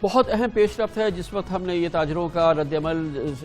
بہت اہم پیش رفت ہے. جس وقت ہم نے یہ تاجروں کا رد عمل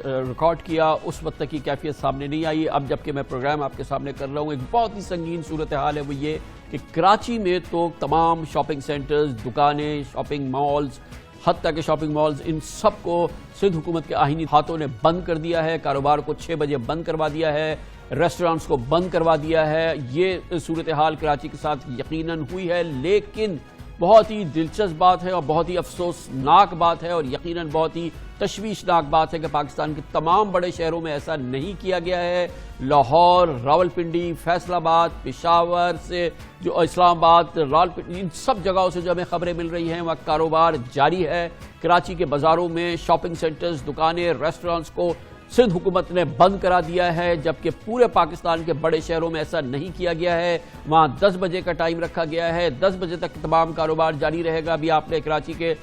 ریکارڈ کیا اس وقت تک کی کیفیت سامنے نہیں آئی. اب جبکہ میں پروگرام آپ کے سامنے کر رہا ہوں, ایک بہت ہی سنگین صورتحال ہے. وہ یہ کہ کراچی میں تو تمام شاپنگ سینٹرز, دکانیں, شاپنگ مالز, حتیٰ کہ شاپنگ مالز, ان سب کو سندھ حکومت کے آئینی ہاتھوں نے بند کر دیا ہے. کاروبار کو 6 بجے بند کروا دیا ہے, ریسٹورانٹس کو بند کروا دیا ہے. یہ صورتحال کراچی کے ساتھ یقیناً ہوئی ہے, لیکن بہت ہی دلچسپ بات ہے اور بہت ہی افسوسناک بات ہے اور یقیناً بہت ہی تشویشناک بات ہے کہ پاکستان کے تمام بڑے شہروں میں ایسا نہیں کیا گیا ہے. لاہور, راولپنڈی, فیصل آباد, پشاور سے جو اسلام آباد, راولپنڈی, ان سب جگہوں سے جو ہمیں خبریں مل رہی ہیں وہاں کاروبار جاری ہے. کراچی کے بازاروں میں شاپنگ سینٹرز, دکانیں, ریسٹورانٹس کو سندھ حکومت نے بند کرا دیا ہے, جبکہ پورے پاکستان کے بڑے شہروں میں ایسا نہیں کیا گیا ہے. وہاں 10 بجے کا ٹائم رکھا گیا ہے, 10 بجے تک تمام کاروبار جاری رہے گا. ابھی آپ نے کراچی کے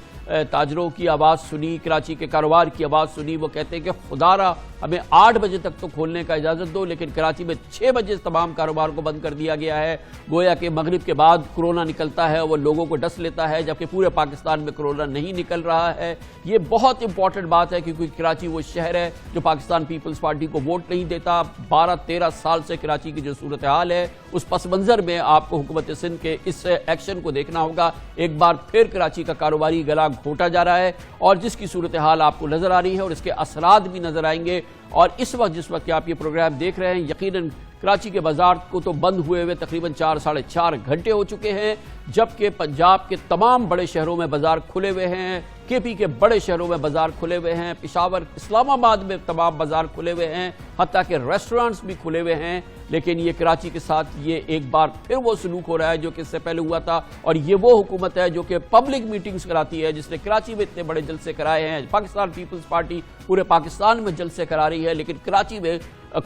تاجروں کی آواز سنی, کراچی کے کاروبار کی آواز سنی. وہ کہتے ہیں کہ خدا را ہمیں 8 بجے تک تو کھولنے کا اجازت دو, لیکن کراچی میں 6 بجے تمام کاروبار کو بند کر دیا گیا ہے. گویا کہ مغرب کے بعد کرونا نکلتا ہے, وہ لوگوں کو ڈس لیتا ہے, جبکہ پورے پاکستان میں کرونا نہیں نکل رہا ہے. یہ بہت امپورٹنٹ بات ہے کیونکہ کراچی وہ شہر ہے جو پاکستان پیپلز پارٹی کو ووٹ نہیں دیتا. 12-13 سال سے کراچی کی جو صورتحال ہے اس پس منظر میں آپ کو حکومت سندھ کے اس ایکشن کو دیکھنا ہوگا. ایک بار پھر کراچی کا کاروباری گلا گھونٹا جا رہا ہے اور جس کی صورتحال آپ کو نظر آ رہی ہے اور اس کے اثرات بھی نظر آئیں گے. اور اس وقت جس وقت کہ آپ یہ پروگرام دیکھ رہے ہیں, یقیناً کراچی کے بازار کو تو بند ہوئے ہوئے تقریباً 4-4.5 گھنٹے ہو چکے ہیں, جبکہ پنجاب کے تمام بڑے شہروں میں بازار کھلے ہوئے ہیں, کے پی کے بڑے شہروں میں بازار کھلے ہوئے ہیں, پشاور, اسلام آباد میں تمام بازار کھلے ہوئے ہیں, حتیٰ کہ ریسٹورانٹس بھی کھلے ہوئے ہیں. لیکن یہ کراچی کے ساتھ یہ ایک بار پھر وہ سلوک ہو رہا ہے جو کہ اس سے پہلے ہوا تھا. اور یہ وہ حکومت ہے جو کہ پبلک میٹنگز کراتی ہے, جس نے کراچی میں اتنے بڑے جلسے کرائے ہیں. پاکستان پیپلز پارٹی پورے پاکستان میں جلسے کرا رہی ہے, لیکن کراچی میں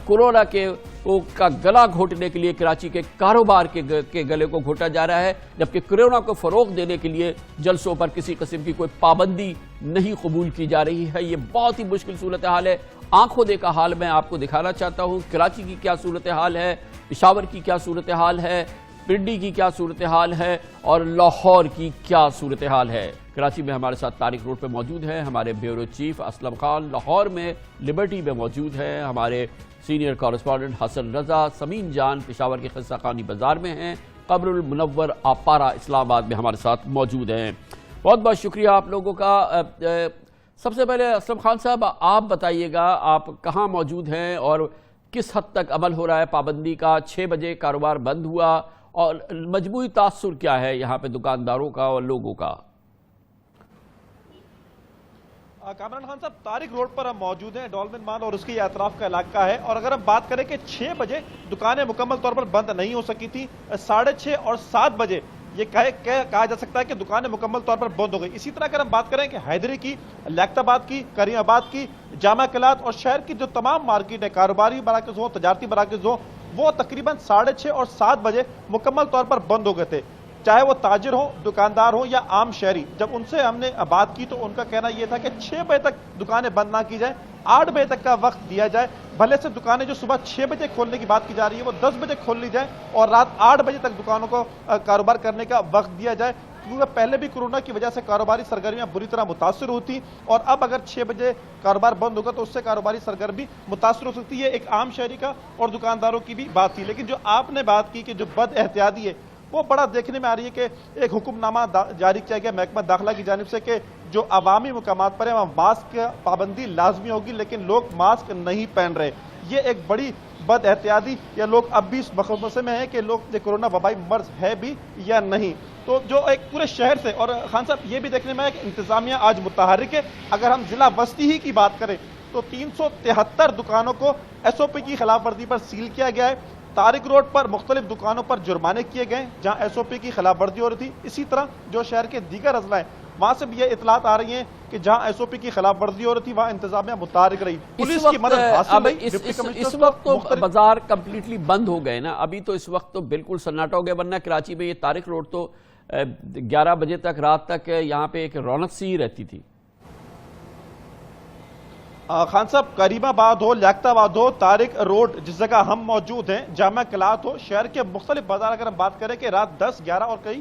کورونا کا گلا گھونٹنے کے لیے کراچی کے کاروبار کے گلے کو گھونٹا جا رہا ہے, جبکہ کورونا کو فروغ دینے کے لیے جلسوں پر کسی قسم کی کوئی پابندی نہیں قبول کی جا رہی ہے. یہ بہت ہی مشکل صورتحال ہے. آنکھوں دیکھا حال میں آپ کو دکھانا چاہتا ہوں. کراچی کی کیا صورتحال ہے, پشاور کی کیا صورتحال ہے, پنڈی کی کیا صورتحال ہے اور لاہور کی کیا صورتحال ہے. کراچی میں ہمارے ساتھ طارق روڈ پہ موجود ہیں ہمارے بیورو چیف اسلم خان, لاہور میں لبرٹی میں موجود ہیں ہمارے سینئر کارسپونڈنٹ حسن رضا, سمین جان پشاور کے قصہ خانی بازار میں ہیں, قبر المنور آپارا اسلام آباد میں ہمارے ساتھ موجود ہیں. بہت بہت شکریہ آپ لوگوں کا. سب سے پہلے اسلم خان صاحب آپ بتائیے گا, آپ کہاں موجود ہیں اور کس حد تک عمل ہو رہا ہے پابندی کا؟ 6 بجے کاروبار بند ہوا اور مجموعی تاثر کیا ہے یہاں پہ دکانداروں کا اور لوگوں کا؟ کامران خان صاحب, طارق روڈ پر ہم موجود ہیں, ڈولفن مال اور اس کے اطراف کا علاقہ ہے. اور اگر ہم بات کریں کہ 6 بجے دکانیں مکمل طور پر بند نہیں ہو سکی تھی, 6:30 اور 7 بجے یہ کہا جا سکتا ہے کہ دکانیں مکمل طور پر بند ہو گئی. اسی طرح اگر ہم بات کریں کہ حیدری کی, لیاقت آباد کی, کریم آباد کی, جامع قلعت اور شہر کی جو تمام مارکیٹ ہے, کاروباری مراکز ہو, تجارتی مراکز ہو, وہ تقریباً 6:30 اور 7 بجے مکمل طور پر بند ہو گئے تھے. چاہے وہ تاجر ہو, دکاندار ہو یا عام شہری. جب ان سے ہم نے بات کی تو ان کا کہنا یہ تھا کہ 6 بجے تک دکانیں بند نہ کی جائیں, 8 بجے تک کا وقت دیا جائے. بھلے سے دکانیں جو صبح 6 بجے کھولنے کی بات کی جا رہی ہے وہ 10 بجے کھول لی جائیں اور رات 8 بجے تک دکانوں کو کاروبار کرنے کا وقت دیا جائے, کیونکہ پہلے بھی کورونا کی وجہ سے کاروباری سرگرمیاں بری طرح متاثر ہوتی اور اب اگر 6 بجے کاروبار بند ہوگا تو اس سے کاروباری سرگرمی متاثر ہو سکتی ہے. ایک عام شہری کا اور دکانداروں کی بھی بات تھی. لیکن جو آپ نے بات کی کہ جو بد احتیاطی ہے وہ بڑا دیکھنے میں آ رہی ہے کہ ایک حکم نامہ جاری کیا گیا محکمہ داخلہ کی جانب سے کہ جو عوامی مقامات پر ہیں وہاں ماسک کی پابندی لازمی ہوگی, لیکن لوگ ماسک نہیں پہن رہے. یہ ایک بڑی بد احتیاطی, یا لوگ اب بھی اس مخمسے میں ہیں کہ لوگ کورونا وبائی مرض ہے بھی یا نہیں. تو جو ایک پورے شہر سے, اور خان صاحب یہ بھی دیکھنے میں ہے کہ انتظامیہ آج متحرک ہے. اگر ہم ضلع وسطی ہی کی بات کریں تو 373 دکانوں کو SOP کی خلاف ورزی پر سیل کیا گیا ہے. طارق روڈ پر مختلف دکانوں پر جرمانے کیے گئے جہاں SOP کی خلاف ورزی ہو رہی تھی. اسی طرح جو شہر کے دیگر اضلاع ہیں وہاں سے بھی یہ اطلاعات آ رہی ہیں کہ جہاں SOP کی خلاف ورزی ہو رہی تھی وہاں انتظامیہ متحرک رہی. پولیس کی مدد حاصل رہی. اس وقت تو بازار کمپلیٹلی بند ہو گئے نا, ابھی تو اس وقت تو بالکل سناٹا ہو گیا, ورنہ کراچی میں یہ طارق روڈ تو 11 بجے تک رات تک یہاں پہ ایک رونق سی رہتی تھی. خان صاحب, کریم آباد ہو, لیاقت آباد ہو, طارق روڈ جس جگہ ہم موجود ہیں, جامع قلعت ہو, شہر کے مختلف بازار اگر ہم بات کریں کہ رات 10, 11 اور کئی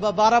12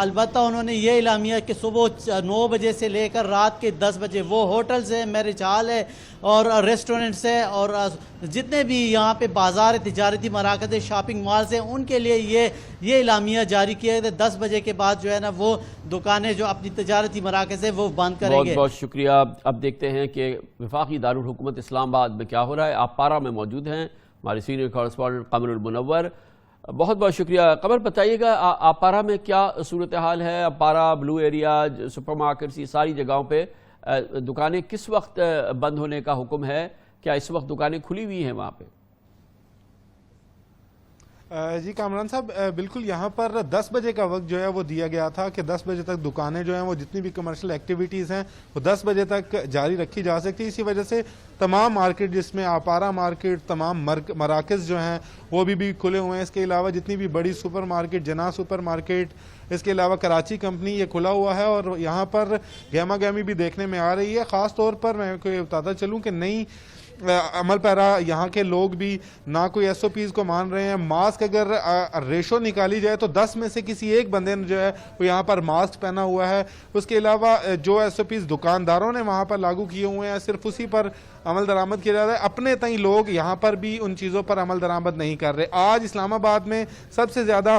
البتہ انہوں نے یہ اعلامیہ کہ صبح 9 بجے سے لے کر رات کے 10 بجے وہ ہوٹلز ہیں، میرج ہال ہے اور ریسٹورنٹس ہیں اور جتنے بھی یہاں پہ بازار تجارتی مراکز شاپنگ مالز ہیں ان کے لیے یہ اعلامیہ جاری کیا گیا 10 بجے کے بعد جو ہے نا وہ دکانیں جو اپنی تجارتی مراکز ہیں وہ بند کریں گے۔ بہت بہت شکریہ۔ اب دیکھتے ہیں کہ وفاقی دارالحکومت اسلام آباد میں کیا ہو رہا ہے۔ آپ پارا میں موجود ہیں، ہمارے سینئر کارسپونڈنٹ قمر المنور۔ بہت بہت شکریہ قمر، بتائیے گا آپارا میں کیا صورتحال ہے؟ آپارا، بلو ایریا، سپر مارکیٹس، یہ ساری جگہوں پہ دکانیں کس وقت بند ہونے کا حکم ہے؟ کیا اس وقت دکانیں کھلی ہوئی ہیں وہاں پہ؟ جی کامران صاحب، بالکل یہاں پر 10 بجے کا وقت جو ہے وہ دیا گیا تھا کہ 10 بجے تک دکانیں جو ہیں وہ جتنی بھی کمرشل ایکٹیویٹیز ہیں وہ 10 بجے تک جاری رکھی جا سکتی۔ اسی وجہ سے تمام مارکیٹ، جس میں آپارا مارکیٹ، تمام مراکز جو ہیں وہ بھی کھلے ہوئے ہیں۔ اس کے علاوہ جتنی بھی بڑی سپر مارکیٹ، جناح سپر مارکیٹ، اس کے علاوہ کراچی کمپنی، یہ کھلا ہوا ہے اور یہاں پر گہما گہمی بھی دیکھنے میں آ رہی ہے۔ خاص طور پر میں کو یہ بتاتا چلوں کہ نئی عمل پیرا یہاں کے لوگ بھی نہ کوئی ایس او پیز کو مان رہے ہیں۔ ماسک اگر ریشو نکالی جائے تو 10 میں سے کسی ایک بندے نے جو ہے وہ یہاں پر ماسک پہنا ہوا ہے۔ اس کے علاوہ جو ایس او پیز دکانداروں نے وہاں پر لاگو کیے ہوئے ہیں صرف اسی پر عمل درآمد کیا جاتا ہے۔ اپنے تئیں لوگ یہاں پر بھی ان چیزوں پر عمل درآمد نہیں کر رہے۔ آج اسلام آباد میں سب سے زیادہ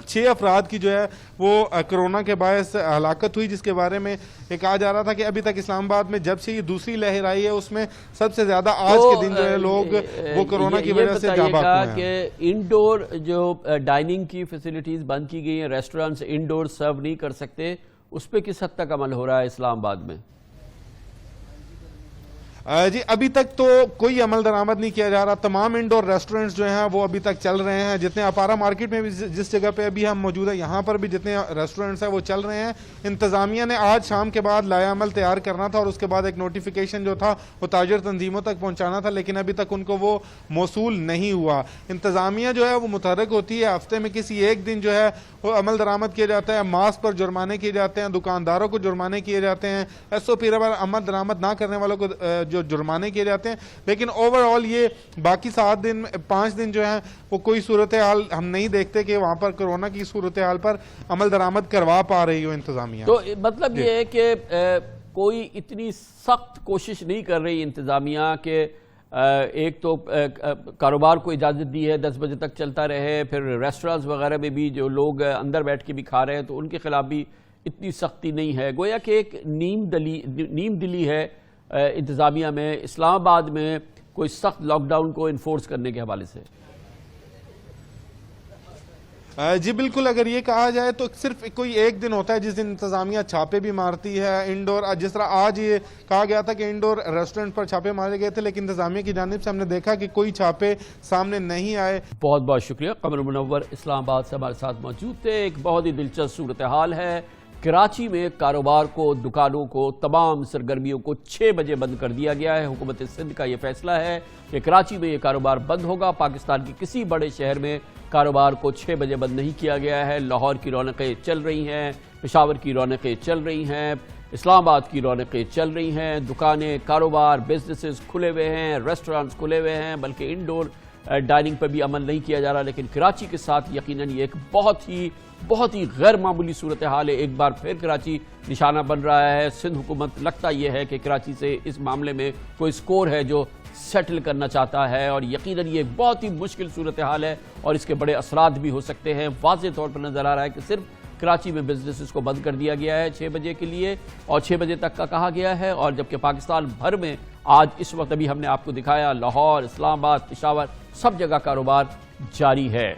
6 افراد کی جو ہے وہ کرونا کے باعث ہلاکت ہوئی، جس کے بارے میں یہ کہا جا رہا تھا کہ ابھی تک اسلام آباد میں جب سے یہ دوسری لہر آئی ہے اس میں سب سے زیادہ آج کے دن جو ہے لوگ وہ کرونا کی وجہ سے جاں بحق ہوئے ہیں۔ کہ انڈور جو ڈائننگ کی فیسلٹیز بند کی گئی ہیں، ریسٹورنٹس انڈور سرو نہیں کر سکتے، اس پہ کس حد تک عمل ہو رہا ہے اسلام آباد میں؟ جی ابھی تک تو کوئی عمل درآمد نہیں کیا جا رہا۔ تمام انڈور ریسٹورنٹس جو ہیں وہ ابھی تک چل رہے ہیں۔ جتنے اپارا مارکیٹ میں بھی جس جگہ پہ ابھی ہم موجود ہیں یہاں پر بھی جتنے ریسٹورنٹس ہیں وہ چل رہے ہیں۔ انتظامیہ نے آج شام کے بعد لائحہ عمل تیار کرنا تھا اور اس کے بعد ایک نوٹیفیکیشن جو تھا وہ تاجر تنظیموں تک پہنچانا تھا، لیکن ابھی تک ان کو وہ موصول نہیں ہوا۔ انتظامیہ جو ہے وہ متحرک ہوتی ہے، ہفتے میں کسی ایک دن جو ہے وہ عمل درآمد کیا جاتا ہے، ماسک پر جرمانے کیے جاتے ہیں، دکانداروں کو جرمانے کیے جاتے ہیں، ایس او پی پر عمل درآمد نہ کرنے والوں کو جو جرمانے کیے جاتے ہیں۔ لیکن اوور آل یہ باقی 7 دن 5 دن جو ہیں وہ کوئی صورتحال ہم نہیں دیکھتے کہ وہاں پر کرونا کی صورتحال پر عمل درآمد کروا پا رہی ہو انتظامیہ۔ تو مطلب یہ ہے کہ کوئی اتنی سخت کوشش نہیں کر رہی انتظامیہ کہ ایک تو کاروبار کو اجازت دی ہے 10 بجے تک چلتا رہے، پھر ریسٹورانٹس وغیرہ میں بھی جو لوگ اندر بیٹھ کے بھی کھا رہے ہیں تو ان کے خلاف بھی اتنی سختی نہیں ہے۔ گویا کہ ایک نیم دلی ہے انتظامیہ میں اسلام آباد میں کوئی سخت لاک ڈاؤن کو انفورس کرنے کے حوالے سے۔ جی بالکل، اگر یہ کہا جائے تو صرف کوئی ایک دن ہوتا ہے جس دن انتظامیہ چھاپے بھی مارتی ہے انڈور، جس طرح آج یہ کہا گیا تھا کہ انڈور ریسٹورنٹ پر چھاپے مارے گئے تھے، لیکن انتظامیہ کی جانب سے ہم نے دیکھا کہ کوئی چھاپے سامنے نہیں آئے۔ بہت بہت شکریہ قمر منور اسلام آباد سے ہمارے ساتھ موجود تھے۔ ایک بہت ہی دلچسپ صورتحال ہے کراچی میں، کاروبار کو، دکانوں کو، تمام سرگرمیوں کو 6 بجے بند کر دیا گیا ہے۔ حکومت سندھ کا یہ فیصلہ ہے کہ کراچی میں یہ کاروبار بند ہوگا۔ پاکستان کی کسی بڑے شہر میں کاروبار کو 6 بجے بند نہیں کیا گیا ہے۔ لاہور کی رونقیں چل رہی ہیں، پشاور کی رونقیں چل رہی ہیں، اسلام آباد کی رونقیں چل رہی ہیں، دکانیں، کاروبار، بزنسز کھلے ہوئے ہیں، ریسٹورانٹس کھلے ہوئے ہیں، بلکہ انڈور ڈائننگ پر بھی عمل نہیں کیا جا رہا۔ لیکن کراچی کے ساتھ یقیناً یہ ایک بہت ہی غیر معمولی صورتحال ہے۔ ایک بار پھر کراچی نشانہ بن رہا ہے۔ سندھ حکومت لگتا یہ ہے کہ کراچی سے اس معاملے میں کوئی سکور ہے جو سیٹل کرنا چاہتا ہے، اور یقیناً یہ بہت ہی مشکل صورتحال ہے اور اس کے بڑے اثرات بھی ہو سکتے ہیں۔ واضح طور پر نظر آ رہا ہے کہ صرف کراچی میں بزنسز کو بند کر دیا گیا ہے 6 بجے کے لیے، اور 6 بجے تک کا کہا گیا ہے، اور جبکہ پاکستان بھر میں آج اس وقت ابھی ہم نے آپ کو دکھایا لاہور، اسلام آباد، پشاور، سب جگہ کاروبار جاری ہے۔